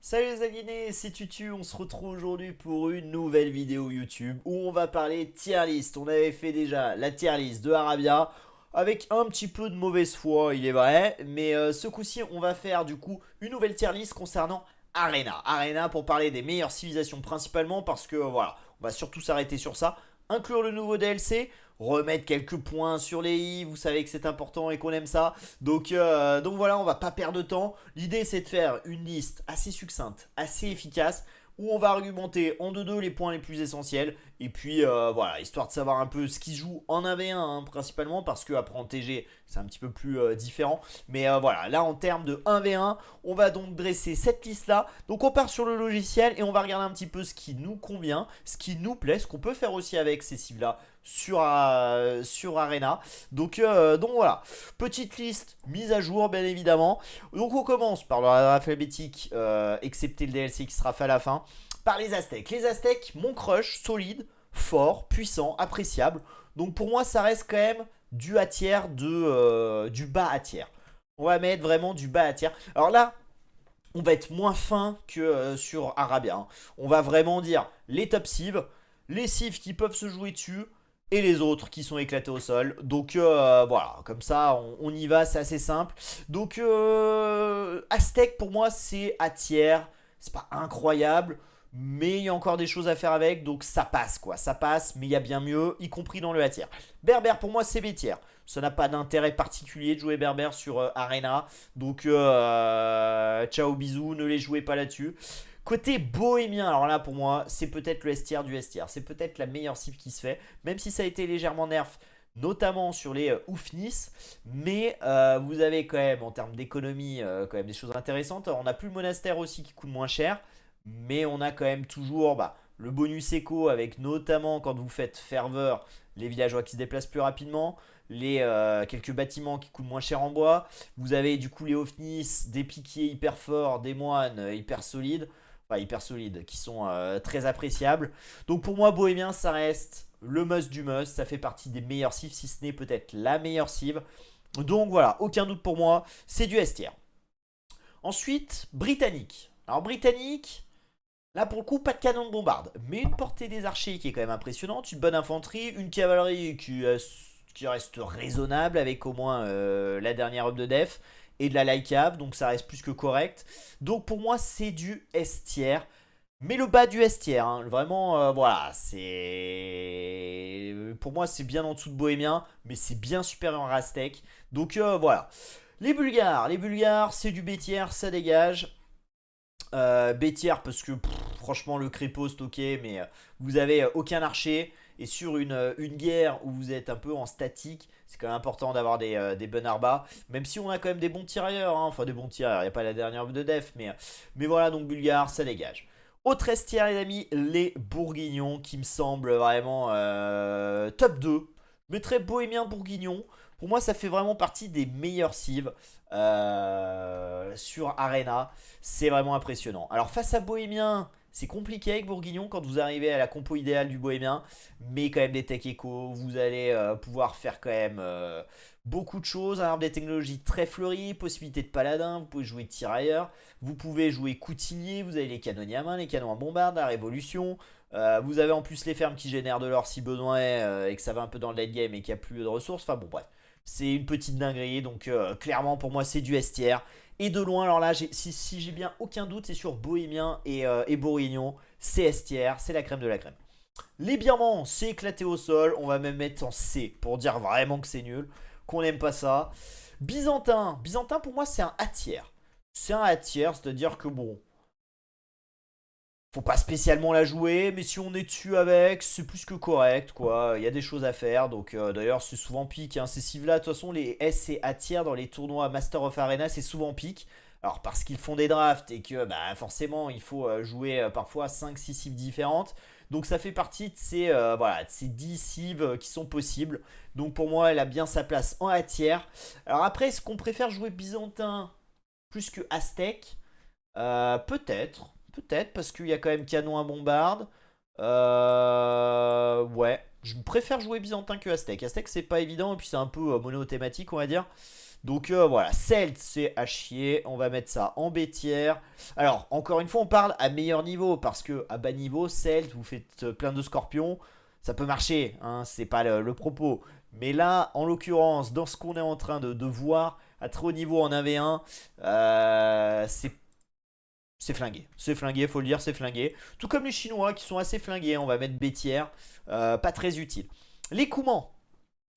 Salut les aliénés, c'est Tutu, on se retrouve aujourd'hui pour une nouvelle vidéo YouTube où on va parler tier list. On avait fait déjà la tier list de Arabia avec un petit peu de mauvaise foi, il est vrai, mais ce coup-ci on va faire du coup une nouvelle tier list concernant Arena. Arena pour parler des meilleures civilisations principalement parce que voilà, on va surtout s'arrêter sur ça, inclure le nouveau DLC, remettre quelques points sur les i, vous savez que c'est important et qu'on aime ça. Donc voilà, on va pas perdre de temps. L'idée c'est de faire une liste assez succincte, assez efficace, où on va argumenter en 2-2 les points les plus essentiels. Et puis voilà, histoire de savoir un peu ce qui se joue en 1v1 hein, principalement, parce que après en TG c'est un petit peu plus différent. Mais voilà, là en termes de 1v1, on va donc dresser cette liste là. Donc on part sur le logiciel et on va regarder un petit peu ce qui nous convient, ce qui nous plaît, ce qu'on peut faire aussi avec ces cives là sur Arena. Donc voilà, petite liste mise à jour bien évidemment. Donc on commence par l'ordre alphabétique, excepté le DLC qui sera fait à la fin, par les Aztèques. Les Aztèques, mon crush, solide, fort, puissant, appréciable. Donc pour moi ça reste quand même du A tiers, du bas à tiers. On va mettre vraiment du bas à tiers. Alors là, on va être moins fin que sur Arabia, hein. On va vraiment dire les top cives, les cives qui peuvent se jouer dessus, et les autres qui sont éclatés au sol. Donc voilà, comme ça on y va, c'est assez simple. Donc Aztec pour moi c'est à tiers, c'est pas incroyable, mais il y a encore des choses à faire avec, donc ça passe quoi, ça passe, mais il y a bien mieux, y compris dans le A tiers. Berbère pour moi c'est B tiers. Ça n'a pas d'intérêt particulier de jouer Berbère sur Arena. Donc ciao bisous, ne les jouez pas là-dessus. Côté bohémien, alors là pour moi c'est peut-être le S tiers du S tiers. C'est peut-être la meilleure cible qui se fait. Même si ça a été légèrement nerf, notamment sur les Oufnis. Mais vous avez quand même en termes d'économie quand même des choses intéressantes. On n'a plus le monastère aussi qui coûte moins cher. Mais on a quand même toujours le bonus éco avec notamment quand vous faites ferveur les villageois qui se déplacent plus rapidement, les quelques bâtiments qui coûtent moins cher en bois. Vous avez du coup les Ofnis, des piquiers hyper forts, des moines hyper solides, enfin hyper solides, qui sont très appréciables. Donc pour moi, Bohémien, ça reste le must du must. Ça fait partie des meilleures cives, si ce n'est peut-être la meilleure cive. Donc voilà, aucun doute pour moi, c'est du S tier. Ensuite, Britannique. Alors Britannique, là pour le coup, pas de canon de bombarde, mais une portée des archers qui est quand même impressionnante, une bonne infanterie, une cavalerie qui reste raisonnable avec au moins la dernière up de def et de la light cav, donc ça reste plus que correct. Donc pour moi c'est du S tier, mais le bas du S tier, hein. Vraiment voilà, c'est pour moi c'est bien en dessous de Bohémien, mais c'est bien supérieur à Aztec. Donc voilà. Les Bulgares c'est du B tier, ça dégage. B tier parce que franchement le crépost ok, mais vous avez aucun archer, et sur une guerre où vous êtes un peu en statique, c'est quand même important d'avoir des bonnes arbas, même si on a quand même des bons tirailleurs, hein. Enfin des bons tirailleurs, il n'y a pas la dernière de def, mais voilà, donc Bulgare ça dégage. Au 13 tiers les amis, les Bourguignons qui me semblent vraiment top 2. Je mettrais Bohémien Bourguignon. Pour moi ça fait vraiment partie des meilleurs cives sur Arena. C'est vraiment impressionnant. Alors face à Bohémien, c'est compliqué avec Bourguignon quand vous arrivez à la compo idéale du Bohémien. Mais quand même des tech éco, vous allez pouvoir faire quand même beaucoup de choses. Un arbre des technologies très fleuri, possibilité de paladin, vous pouvez jouer tirailleur, vous pouvez jouer coutillier, vous avez les canonniers à main, les canons à bombarde, la révolution. Vous avez en plus les fermes qui génèrent de l'or si besoin et que ça va un peu dans le late game et qu'il n'y a plus de ressources. Enfin bon bref, c'est une petite dinguerie. Donc clairement pour moi c'est du S tier. Et de loin, alors là, si j'ai bien aucun doute, c'est sur Bohémien et Bourguignon. C'est S tier, c'est la crème de la crème. Les Birmans, c'est éclaté au sol. On va même mettre en C pour dire vraiment que c'est nul, qu'on n'aime pas ça. Byzantin pour moi c'est un A tier. C'est un A tier, c'est-à-dire que bon, faut pas spécialement la jouer, mais si on est dessus avec, c'est plus que correct, quoi. Il y a des choses à faire, donc d'ailleurs c'est souvent pique, hein. Ces cives-là, de toute façon, les S et A tiers dans les tournois Master of Arena, c'est souvent pique. Alors parce qu'ils font des drafts et que forcément il faut jouer parfois 5-6 cives différentes. Donc ça fait partie de voilà, de ces 10 cives qui sont possibles. Donc pour moi elle a bien sa place en A tiers. Alors après, est-ce qu'on préfère jouer Byzantin plus que Aztèque? Peut-être. Peut-être parce qu'il y a quand même canon à bombarde. Ouais. Je préfère jouer byzantin que aztèque. Aztèque c'est pas évident et puis c'est un peu monothématique on va dire. Donc voilà, Celt c'est à chier, on va mettre ça en B tier. Alors encore une fois on parle à meilleur niveau parce que à bas niveau, Celt vous faites plein de scorpions, ça peut marcher, hein, c'est pas le propos. Mais là en l'occurrence, dans ce qu'on est en train de voir à très haut niveau en 1v1, c'est flingué, faut le dire, c'est flingué. Tout comme les Chinois qui sont assez flingués, on va mettre B tier, pas très utile. Les Koumans.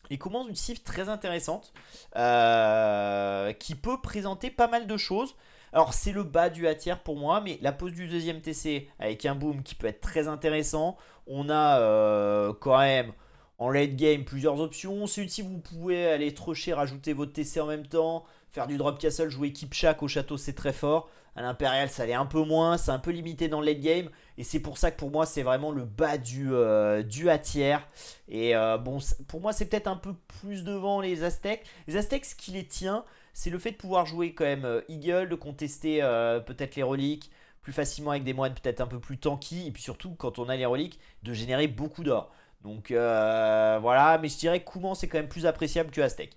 Les Koumans, une cible très intéressante qui peut présenter pas mal de choses. Alors c'est le bas du A tier pour moi, mais la pose du deuxième TC avec un boom qui peut être très intéressant. On a quand même en late game plusieurs options. C'est une cible où vous pouvez aller trocher, rajouter votre TC en même temps, faire du drop castle, jouer keep shack au château, c'est très fort. À l'impérial ça l'est un peu moins, c'est un peu limité dans le late game. Et c'est pour ça que pour moi c'est vraiment le bas du A tier. Et bon, pour moi c'est peut-être un peu plus devant les Aztèques. Les Aztèques, ce qui les tient, c'est le fait de pouvoir jouer quand même Eagle, de contester peut-être les reliques plus facilement avec des moines peut-être un peu plus tanky. Et puis surtout quand on a les reliques, de générer beaucoup d'or. Donc voilà, mais je dirais que Kouman c'est quand même plus appréciable que Aztèque.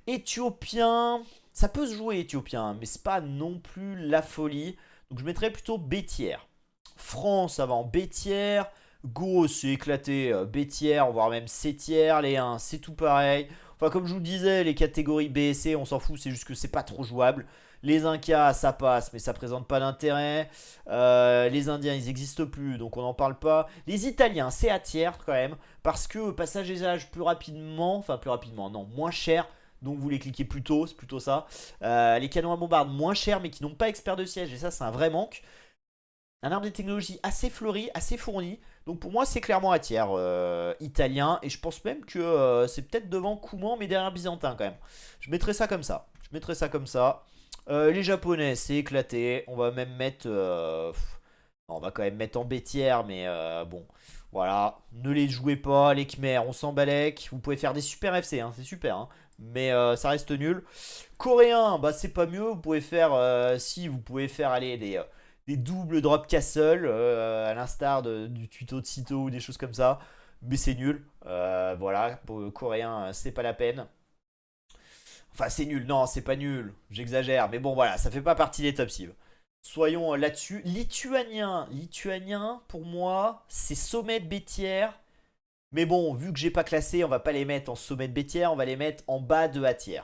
Éthiopien, ça peut se jouer éthiopien, mais c'est pas non plus la folie. Donc je mettrais plutôt B tier. France, ça va en B tier. Go, c'est éclaté, B tier, voire même C tier. Les 1, c'est tout pareil. Enfin, comme je vous le disais, les catégories B et C, on s'en fout, c'est juste que c'est pas trop jouable. Les Incas, ça passe, mais ça présente pas d'intérêt. Les Indiens, ils n'existent plus, donc on n'en parle pas. Les Italiens, c'est A tier quand même, parce que passage des âges plus rapidement, enfin plus rapidement, non, moins cher. Donc vous les cliquez plus tôt, c'est plutôt ça. Les canons à bombarde moins chers, mais qui n'ont pas expert de siège, et ça c'est un vrai manque. Un arbre de technologie assez fleuri, assez fourni. Donc pour moi, c'est clairement A tier italien. Et je pense même que c'est peut-être devant Kouman, mais derrière Byzantin quand même. Je mettrais ça comme ça. Je mettrais ça comme ça. Les Japonais, c'est éclaté. On va même mettre... on va quand même mettre en B tier, mais bon. Voilà. Ne les jouez pas. Les Khmers, on s'en balèque. Vous pouvez faire des super FC, hein, c'est super. Hein. Mais ça reste nul. Coréen, bah c'est pas mieux. Vous pouvez faire... si, vous pouvez faire aller des doubles drop castle à l'instar du tuto de Sito ou des choses comme ça. Mais c'est nul. Voilà, pour le coréen, c'est pas la peine. Enfin, c'est nul, non, c'est pas nul. J'exagère. Mais bon, voilà, ça fait pas partie des top cibles. Soyons là-dessus. Lituanien, pour moi, c'est sommet de B tier. Mais bon, vu que j'ai pas classé, on va pas les mettre en sommet de B tier, on va les mettre en bas de A tier.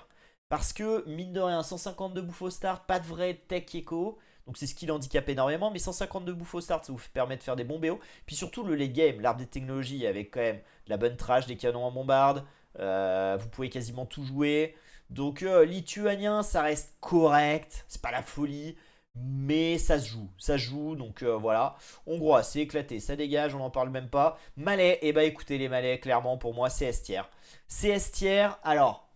Parce que, mine de rien, 152 bouffes au start, pas de vrai tech echo. Donc c'est ce qui l'handicape énormément. Mais 152 bouffes au start, ça vous permet de faire des bons BO. Puis surtout le late game, l'arbre des technologies avec quand même de la bonne trash, des canons en bombarde. Vous pouvez quasiment tout jouer. Donc lituanien, ça reste correct. C'est pas la folie. Mais ça se joue. Ça se joue. Donc voilà. Hongrois, c'est éclaté. Ça dégage, on n'en parle même pas. Malais, et bah écoutez les Malais, clairement pour moi, c'est S tier. C'est S tier. Alors.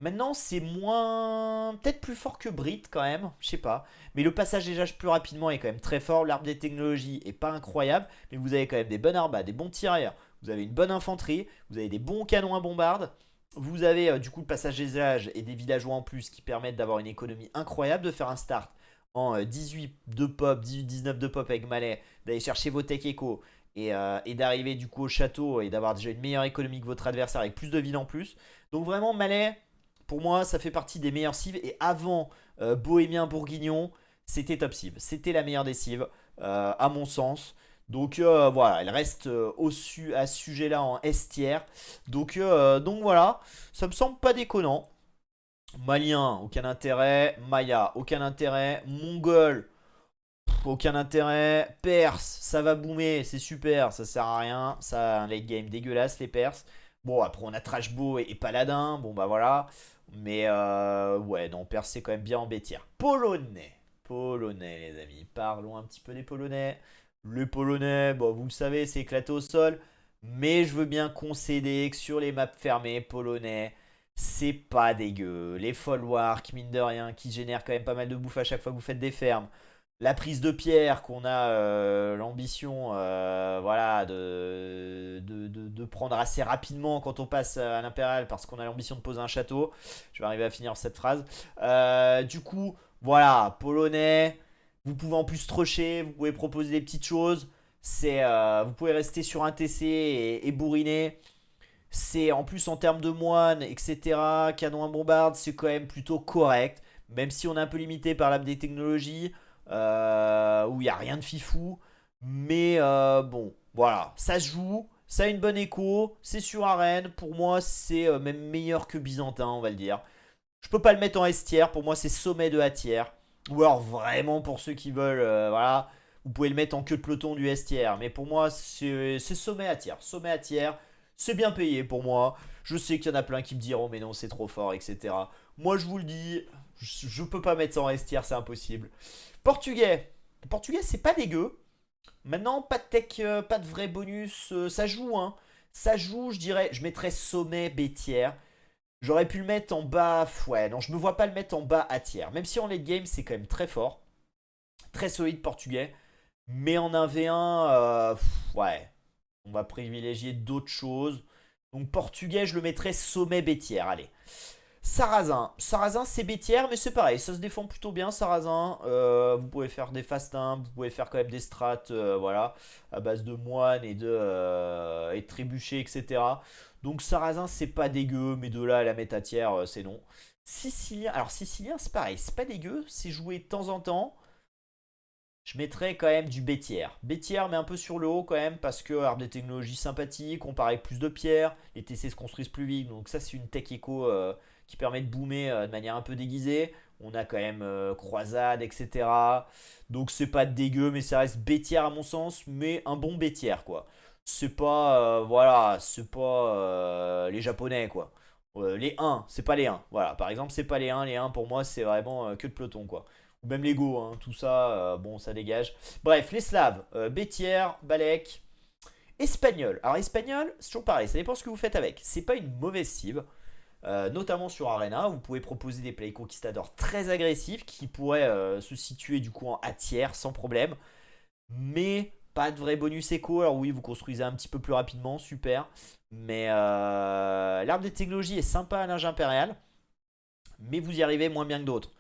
Maintenant, c'est moins... peut-être plus fort que Brit quand même, je sais pas. Mais le passage des âges plus rapidement est quand même très fort. L'arbre des technologies est pas incroyable, mais vous avez quand même des bonnes arbas, des bons tirailleurs. Vous avez une bonne infanterie, vous avez des bons canons à bombarde. Vous avez du coup le passage des âges et des villageois en plus qui permettent d'avoir une économie incroyable, de faire un start en 18 de pop, 18-19 de pop avec Malais, d'aller chercher vos tech echo et d'arriver du coup au château et d'avoir déjà une meilleure économie que votre adversaire avec plus de villes en plus. Donc vraiment Malais... Pour moi, ça fait partie des meilleures cives. Et avant Bohémien Bourguignon, c'était top cive. C'était la meilleure des cives, à mon sens. Donc voilà, elle reste à ce sujet-là en S tier. Donc voilà, ça me semble pas déconnant. Malien, aucun intérêt. Maya, aucun intérêt. Mongol, aucun intérêt. Perse, ça va boomer, c'est super, ça sert à rien. Ça a un late game dégueulasse, les Perses. Bon, après on a Trashbo et Paladin. Bon, bah voilà. Mais ouais, non, Perse c'est quand même bien en B tier. Polonais. Polonais, les amis. Parlons un petit peu des Polonais. Les Polonais, bon, vous le savez, c'est éclaté au sol. Mais je veux bien concéder que sur les maps fermées, Polonais, c'est pas dégueu. Les folwarks, mine de rien, qui génèrent quand même pas mal de bouffe à chaque fois que vous faites des fermes. La prise de pierre qu'on a l'ambition voilà, de prendre assez rapidement quand on passe à l'impérial parce qu'on a l'ambition de poser un château. Je vais arriver à finir cette phrase. Du coup, voilà, polonais. Vous pouvez en plus trocher, vous pouvez proposer des petites choses. Vous pouvez rester sur un TC et bourriner. C'est en plus en termes de moines, etc. Canon à bombarde, c'est quand même plutôt correct. Même si on est un peu limité par l'ap des technologies, où il n'y a rien de fifou. Mais bon, voilà, ça se joue, ça a une bonne écho, c'est sur arène. Pour moi, c'est même meilleur que Byzantin, on va le dire. Je peux pas le mettre en S tiers, pour moi c'est sommet de A tiers. Ou alors vraiment pour ceux qui veulent, voilà, vous pouvez le mettre en queue de peloton du S tiers. Mais pour moi c'est sommet A tiers. Sommet A tiers, c'est bien payé pour moi. Je sais qu'il y en a plein qui me diront mais non c'est trop fort, etc. Moi je vous le dis, je peux pas mettre ça en S tiers, c'est impossible. Portugais. Le portugais c'est pas dégueu. Maintenant pas de tech, pas de vrai bonus, ça joue hein. Ça joue, je dirais, je mettrais sommet B tiers. J'aurais pu le mettre en bas. Ouais, non, je me vois pas le mettre en bas à tiers. Même si en late game, c'est quand même très fort. Très solide portugais. Mais en 1v1, ouais. On va privilégier d'autres choses. Donc portugais, je le mettrais sommet B tiers. Allez. Sarrazin. Sarrazin, c'est B tiers, mais c'est pareil. Ça se défend plutôt bien, Sarrazin. Vous pouvez faire des fastins. Vous pouvez faire quand même des strats, voilà. À base de moines et de trébuchets, etc. Donc Sarrazin, c'est pas dégueu, mais de là à la mettre à tiers, c'est non. Sicilien, alors Sicilien, c'est pareil, c'est pas dégueu, c'est joué de temps en temps. Je mettrais quand même du B tiers. B tiers, mais un peu sur le haut quand même, parce que arbre des technologies sympathiques, on paraît avec plus de pierres, les TC se construisent plus vite, donc ça c'est une tech éco qui permet de boomer de manière un peu déguisée. On a quand même croisade, etc. Donc c'est pas dégueu, mais ça reste B tiers à mon sens, mais un bon B tiers quoi. C'est pas, voilà, c'est pas les japonais quoi. Les 1, c'est pas les 1. Voilà, par exemple, c'est pas les 1 pour moi c'est vraiment que de peloton quoi. Ou même les Go, hein, tout ça, bon, ça dégage. Bref, les Slaves, Bétière, Balek, Espagnol. Alors, Espagnol, c'est toujours pareil, ça dépend ce que vous faites avec. C'est pas une mauvaise cible, notamment sur Arena. Vous pouvez proposer des plays conquistadors très agressifs qui pourraient se situer du coup en A tiers sans problème. Mais pas de vrai bonus écho. Alors, oui, vous construisez un petit peu plus rapidement, super. Mais l'arbre des technologies est sympa à l'âge impérial, mais vous y arrivez moins bien que d'autres.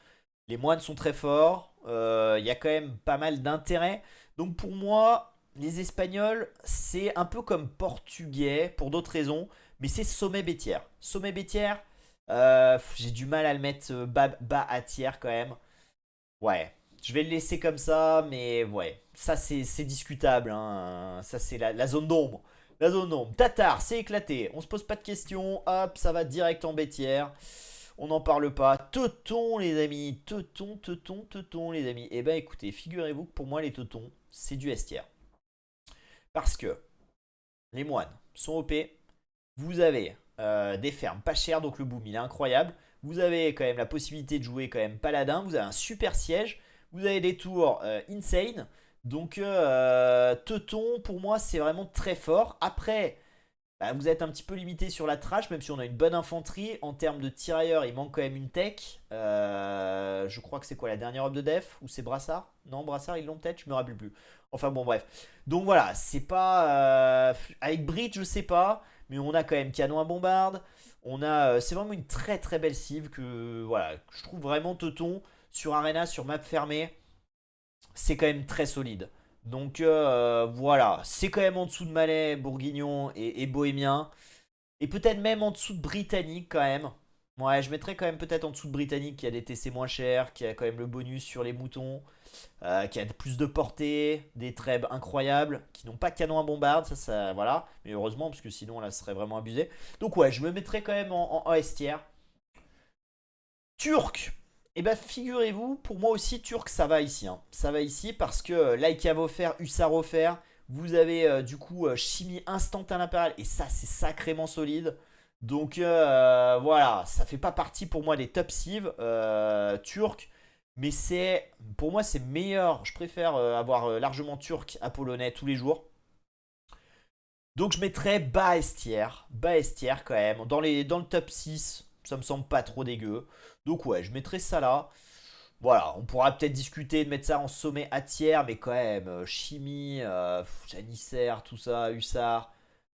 Les moines sont très forts. Il y a quand même pas mal d'intérêt. Donc pour moi, les Espagnols, c'est un peu comme portugais pour d'autres raisons. Mais c'est sommet bétière. Sommet bétière, j'ai du mal à le mettre bas à tiers quand même. Ouais, je vais le laisser comme ça. Mais ouais, ça c'est discutable, hein. Ça c'est la zone d'ombre. La zone d'ombre. Tatar, c'est éclaté. On se pose pas de questions. Hop, ça va direct en bétière. On n'en parle pas. Teuton, les amis. Teuton, teuton, teuton, les amis. Eh ben écoutez, figurez-vous que pour moi, les teutons, c'est du S tiers. Parce que les moines sont OP. Vous avez des fermes pas chères, donc le boom, il est incroyable. Vous avez quand même la possibilité de jouer quand même paladin. Vous avez un super siège. Vous avez des tours insane. Donc teuton, pour moi, c'est vraiment très fort. Après, bah, vous êtes un petit peu limité sur la trash, même si on a une bonne infanterie. En termes de tirailleurs, il manque quand même une tech. Je crois que c'est quoi la dernière up de def? Ou c'est Brassard? Non, Brassard, ils l'ont peut-être, je me rappelle plus. Enfin bon, bref. Donc voilà, c'est pas. Avec Bridge, je sais pas. Mais on a quand même canon à bombarde. On a. C'est vraiment une très très belle cive que. Voilà, que je trouve vraiment teuton. Sur Arena, sur map fermée, c'est quand même très solide. Donc voilà, c'est quand même en dessous de Malais, Bourguignon et Bohémien. Et peut-être même en dessous de Britannique quand même. Ouais, je mettrais quand même peut-être en dessous de Britannique qui a des TC moins chers, qui a quand même le bonus sur les moutons, qui a plus de portée, des trèbes incroyables, qui n'ont pas de canon à bombarde, ça voilà. Mais heureusement, parce que sinon là, ce serait vraiment abusé. Donc ouais, je me mettrais quand même en S tiers. Turc. Et bah figurez-vous, pour moi aussi, Turc, ça va ici, hein. Ça va ici parce que Laika va offert, Hussard offert. Vous avez du coup chimie instant à l'impérial. Et ça, c'est sacrément solide. Donc voilà, ça fait pas partie pour moi des top cives turcs. Mais c'est, pour moi, c'est meilleur. Je préfère avoir largement turc à polonais tous les jours. Donc je mettrais bas estière. Bas estière quand même. Dans le top 6, ça me semble pas trop dégueu. Donc ouais, je mettrais ça là. Voilà, on pourra peut-être discuter de mettre ça en sommet à tiers, mais quand même, chimie, janissaire, tout ça, hussard.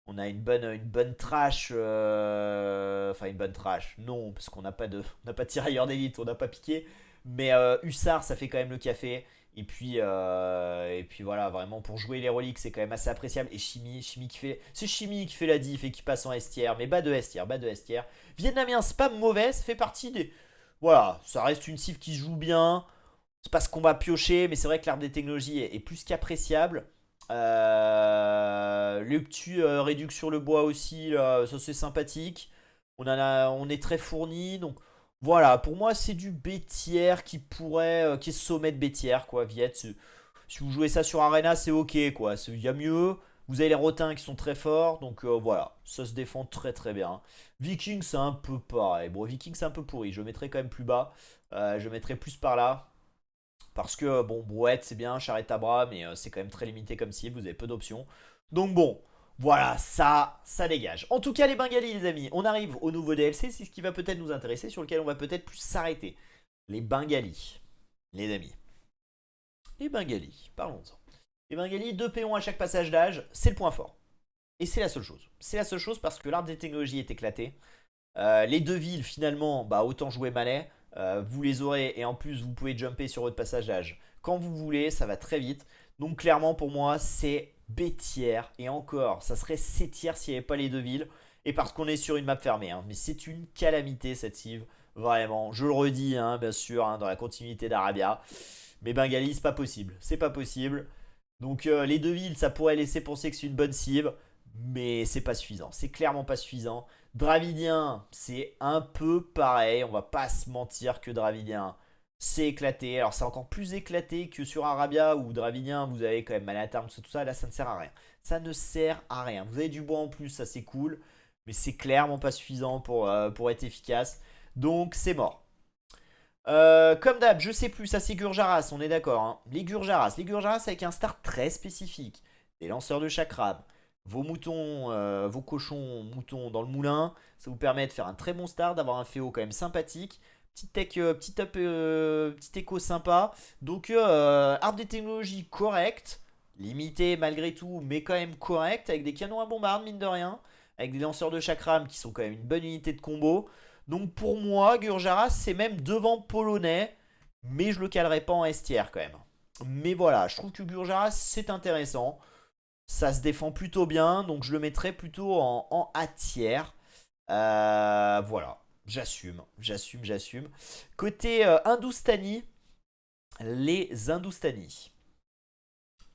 On a une bonne trash. Enfin, une bonne trash. Non, parce qu'on n'a pas de tirailleur d'élite, on n'a pas piqué. Mais hussard, ça fait quand même le café. Et puis voilà, vraiment pour jouer les reliques, c'est quand même assez appréciable. Et c'est Chimie qui fait la diff et qui passe en S tier. Mais bas de S tier, bas de S tier. Vietnamien, c'est pas mauvais, ça fait partie des. Voilà, ça reste une cible qui se joue bien. C'est pas ce qu'on va piocher, mais c'est vrai que l'arbre des technologies est plus qu'appréciable. Le petit réduc sur le bois aussi, là, ça c'est sympathique. On est très fourni, donc voilà, pour moi c'est du B tiers qui est sommet de B tiers, quoi, Viet. Si vous jouez ça sur Arena, c'est ok, quoi. Il y a mieux. Vous avez les rotins qui sont très forts, donc voilà, ça se défend très très bien. Viking, c'est un peu pareil. Bon, Viking, c'est un peu pourri. Je mettrai quand même plus bas. Je mettrai plus par là. Parce que, bon, brouette, c'est bien, charrette à bras, mais c'est quand même très limité comme cible, vous avez peu d'options. Donc bon, voilà, ça dégage. En tout cas, les Bengalis, les amis, on arrive au nouveau DLC, c'est ce qui va peut-être nous intéresser, sur lequel on va peut-être plus s'arrêter. Les Bengalis, les amis. Les Bengalis, parlons-en. Les Bengalis, 2 péons à chaque passage d'âge, c'est le point fort. Et c'est la seule chose. C'est la seule chose parce que l'arbre des technologies est éclaté. Les deux villes, finalement, bah, autant jouer Malais. Vous les aurez et en plus, vous pouvez jumper sur votre passage d'âge quand vous voulez. Ça va très vite. Donc, clairement, pour moi, c'est B tiers. Et encore, ça serait C tiers s'il n'y avait pas les deux villes. Et parce qu'on est sur une map fermée. Hein. Mais c'est une calamité cette cive. Vraiment. Je le redis, hein, bien sûr, hein, dans la continuité d'Arabia. Mais Bengali, c'est pas possible. C'est pas possible. Donc, les deux villes, ça pourrait laisser penser que c'est une bonne cive. Mais c'est pas suffisant. C'est clairement pas suffisant. Dravidien, c'est un peu pareil. On va pas se mentir que Dravidien, c'est éclaté. Alors, c'est encore plus éclaté que sur Arabia où Dravidien, vous avez quand même mal à terme, tout ça. Là, ça ne sert à rien. Ça ne sert à rien. Vous avez du bois en plus, ça c'est cool. Mais c'est clairement pas suffisant pour être efficace. Donc, c'est mort. Comme d'hab, je sais plus, ça c'est Gurjaras, on est d'accord. Hein. Les Gurjaras avec un start très spécifique. Des lanceurs de chakram, vos moutons, vos cochons moutons dans le moulin. Ça vous permet de faire un très bon start, d'avoir un féo quand même sympathique. Petit écho sympa. Donc, arbre des technologies correct. Limité malgré tout, mais quand même correct. Avec des canons à bombarde, mine de rien. Avec des lanceurs de chakram qui sont quand même une bonne unité de combo. Donc pour moi, Gurjaras, c'est même devant Polonais. Mais je le calerai pas en S tier quand même. Mais voilà, je trouve que Gurjaras, c'est intéressant. Ça se défend plutôt bien, donc je le mettrai plutôt en A tiers. Voilà, j'assume. Côté Hindoustani, les Hindoustani.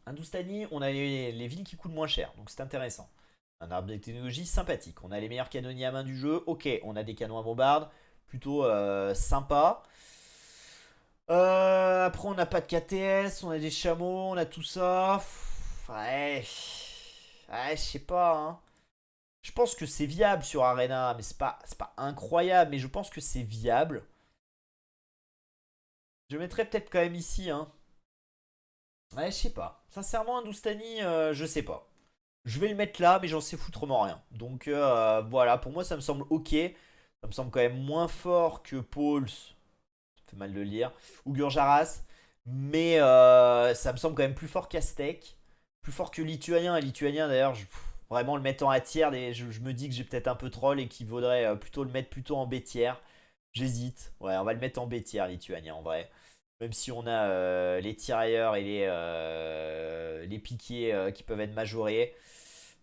Hindoustani, on a les villes qui coûtent moins cher, donc c'est intéressant. Un arbre de technologie sympathique. On a les meilleurs canonniers à main du jeu. Ok, on a des canons à bombarde, plutôt sympa. Après, on n'a pas de KTS, on a des chameaux, on a tout ça. Ouais, ouais, je sais pas. Hein. Je pense que c'est viable sur Arena, mais c'est pas incroyable, mais je pense que c'est viable. Je mettrais peut-être quand même ici. Hein. Ouais, je sais pas. Sincèrement, Hindustani, je sais pas. Je vais le mettre là, mais j'en sais foutrement rien. Donc voilà, pour moi, ça me semble ok. Ça me semble quand même moins fort que Pauls. Ça fait mal de le lire. Ou Gurjaras. Mais ça me semble quand même plus fort qu'Aztec. Plus fort que Lituanien. Et Lituanien, d'ailleurs, vraiment le mettre en A tiers, je me dis que j'ai peut-être un peu troll et qu'il vaudrait plutôt le mettre plutôt en B tiers. J'hésite. Ouais, on va le mettre en B tiers, Lituanien, en vrai. Même si on a les tirailleurs et les piquiers qui peuvent être majorés.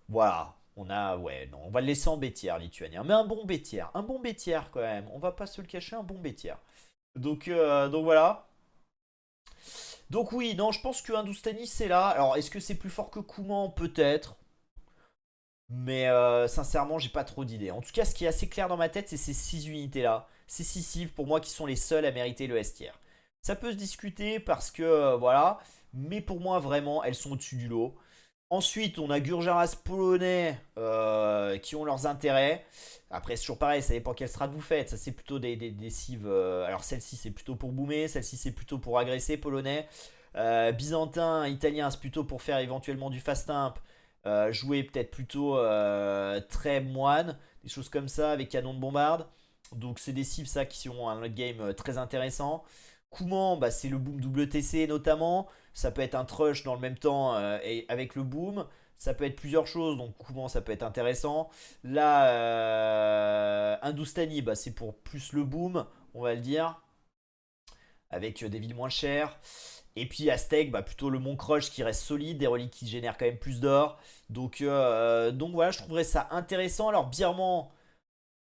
Voilà. On a, ouais, non, on va le laisser en B tiers, Lituanien. Mais un bon B tiers. Un bon B tiers quand même. On va pas se le cacher, un bon B tiers. Donc voilà. Donc oui, non, je pense que Hindustani c'est là. Alors est-ce que c'est plus fort que Kouman? Peut-être. Mais sincèrement, j'ai pas trop d'idées. En tout cas, ce qui est assez clair dans ma tête, c'est ces 6 unités-là. Ces 6 cives, pour moi, qui sont les seules à mériter le S tier. Ça peut se discuter parce que, voilà. Mais pour moi, vraiment, elles sont au-dessus du lot. Ensuite, on a Gurjaras polonais qui ont leurs intérêts. Après, c'est toujours pareil, ça dépend quelle strat vous faites. Ça, c'est plutôt des cives. Alors, celle-ci, c'est plutôt pour boomer. Celle-ci, c'est plutôt pour agresser polonais. Byzantin, italien, c'est plutôt pour faire éventuellement du fast imp. Jouer peut-être plutôt très moine. Des choses comme ça avec canon de bombarde. Donc, c'est des cives, ça, qui ont un late game très intéressant. Kouman, bah, c'est le boom WTC notamment. Ça peut être un trush dans le même temps et avec le boom. Ça peut être plusieurs choses, donc Kouman ça peut être intéressant. Là, Hindustani, bah, c'est pour plus le boom, on va le dire, avec des villes moins chères. Et puis Aztec, bah plutôt le Mont Crush qui reste solide, des reliques qui génèrent quand même plus d'or. Donc voilà, je trouverais ça intéressant. Alors Birman,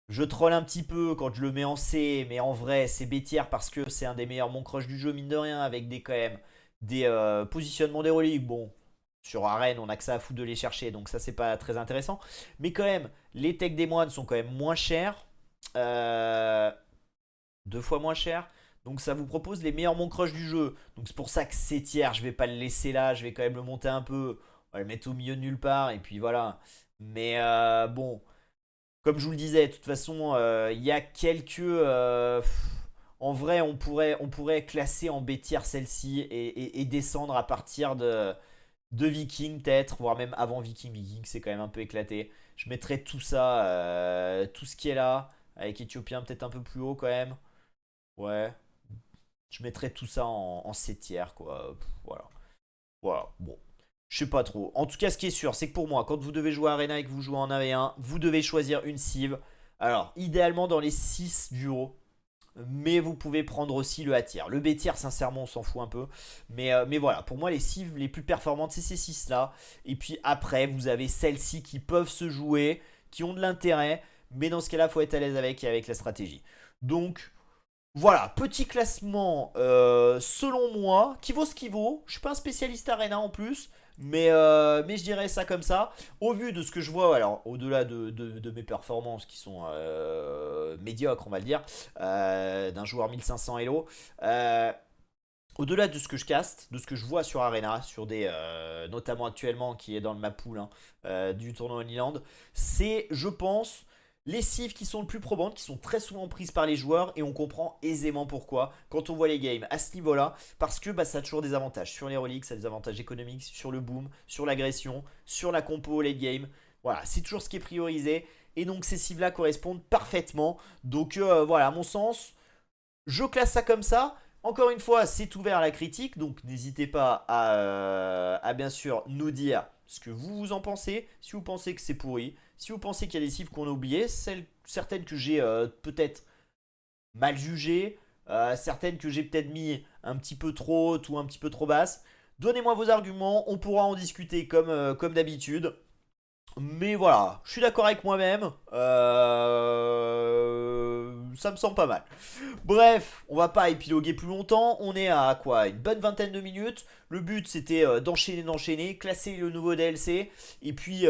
je troll un petit peu quand je le mets en C, mais en vrai c'est bêtière parce que c'est un des meilleurs Mont Crush du jeu, mine de rien, avec des quand même des positionnements des reliques. Bon, sur Arène, on a que ça à foutre de les chercher, donc ça c'est pas très intéressant. Mais quand même, les techs des moines sont quand même moins chers. Euh, 2 fois moins cher. Donc ça vous propose les meilleurs mon crush du jeu. Donc c'est pour ça que c'est tiers, je vais pas le laisser là, je vais quand même le monter un peu. On va le mettre au milieu de nulle part et puis voilà. Mais bon, comme je vous le disais, de toute façon, il y a quelques... en vrai, on pourrait classer en B tier celle-ci et descendre à partir de Viking peut-être, voire même avant Viking. Viking c'est quand même un peu éclaté. Je mettrai tout ça, tout ce qui est là, avec Éthiopien peut-être un peu plus haut quand même. Ouais, je mettrais tout ça en C tiers, quoi. Voilà. Voilà, bon. Je sais pas trop. En tout cas, ce qui est sûr, c'est que pour moi, quand vous devez jouer à Arena et que vous jouez en 1v1, vous devez choisir une cive. Alors, idéalement dans les 6 duos. Mais vous pouvez prendre aussi le A tier. Le B tier, sincèrement, on s'en fout un peu. Mais voilà, pour moi, les cives les plus performantes, c'est ces 6-là. Et puis après, vous avez celles-ci qui peuvent se jouer, qui ont de l'intérêt. Mais dans ce cas-là, il faut être à l'aise avec et avec la stratégie. Donc, voilà, petit classement selon moi, qui vaut ce qui vaut. Je suis pas un spécialiste Arena en plus, mais je dirais ça comme ça. Au vu de ce que je vois, alors au-delà de mes performances qui sont médiocres, on va le dire, d'un joueur 1500 Elo, au-delà de ce que je caste, de ce que je vois sur Arena, sur des, notamment actuellement qui est dans ma pool hein, du tournoi Honeyland, c'est, je pense, les cives qui sont le plus probantes, qui sont très souvent prises par les joueurs et on comprend aisément pourquoi quand on voit les games à ce niveau-là, parce que bah, ça a toujours des avantages sur les reliques, ça a des avantages économiques, sur le boom, sur l'agression, sur la compo late game. Voilà, c'est toujours ce qui est priorisé et donc ces cives-là correspondent parfaitement. Donc voilà, à mon sens, je classe ça comme ça. Encore une fois, c'est ouvert à la critique, donc n'hésitez pas à bien sûr nous dire ce que vous en pensez. Si vous pensez que c'est pourri, si vous pensez qu'il y a des cibles qu'on a oubliées, certaines que j'ai peut-être mal jugées, certaines que j'ai peut-être mis un petit peu trop hautes ou un petit peu trop basses, donnez-moi vos arguments, on pourra en discuter comme d'habitude. Mais voilà, je suis d'accord avec moi-même. Ça me semble pas mal. Bref, on va pas épiloguer plus longtemps. On est à quoi? Une bonne vingtaine de minutes. Le but c'était d'enchaîner, classer le nouveau DLC et puis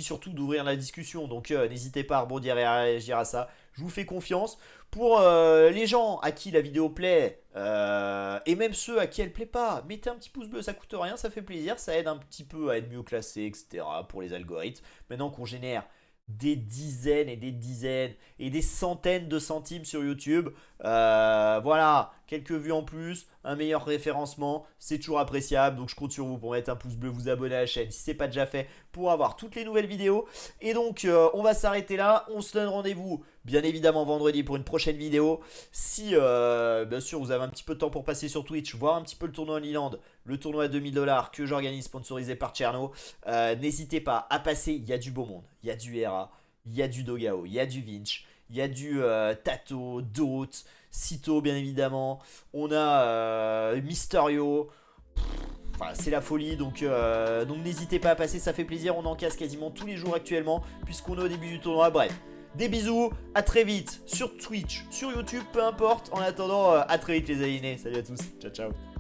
surtout d'ouvrir la discussion. Donc n'hésitez pas à rebondir et à réagir à ça. Je vous fais confiance. Pour les gens à qui la vidéo plaît et même ceux à qui elle plaît pas, mettez un petit pouce bleu, ça coûte rien, ça fait plaisir, ça aide un petit peu à être mieux classé, etc. pour les algorithmes. Maintenant qu'on génère des dizaines et des dizaines et des centaines de centimes sur YouTube. Voilà, quelques vues en plus, un meilleur référencement, c'est toujours appréciable. Donc je compte sur vous pour mettre un pouce bleu, vous abonner à la chaîne si ce n'est pas déjà fait pour avoir toutes les nouvelles vidéos. Et donc on va s'arrêter là, on se donne rendez-vous bien évidemment vendredi pour une prochaine vidéo. Si bien sûr vous avez un petit peu de temps pour passer sur Twitch, voir un petit peu le tournoi Honeyland, le tournoi à 2000$ que j'organise sponsorisé par Cherno, n'hésitez pas à passer, il y a du beau monde, il y a du Hera, il y a du Dogao, il y a du Vinch, il y a du Tato, Dot, Cito bien évidemment, on a Mysterio. Enfin, c'est la folie, donc n'hésitez pas à passer, ça fait plaisir, on en casse quasiment tous les jours actuellement, puisqu'on est au début du tournoi, bref. Des bisous, à très vite sur Twitch, sur YouTube, peu importe. En attendant, à très vite les aliénés. Salut à tous, ciao ciao.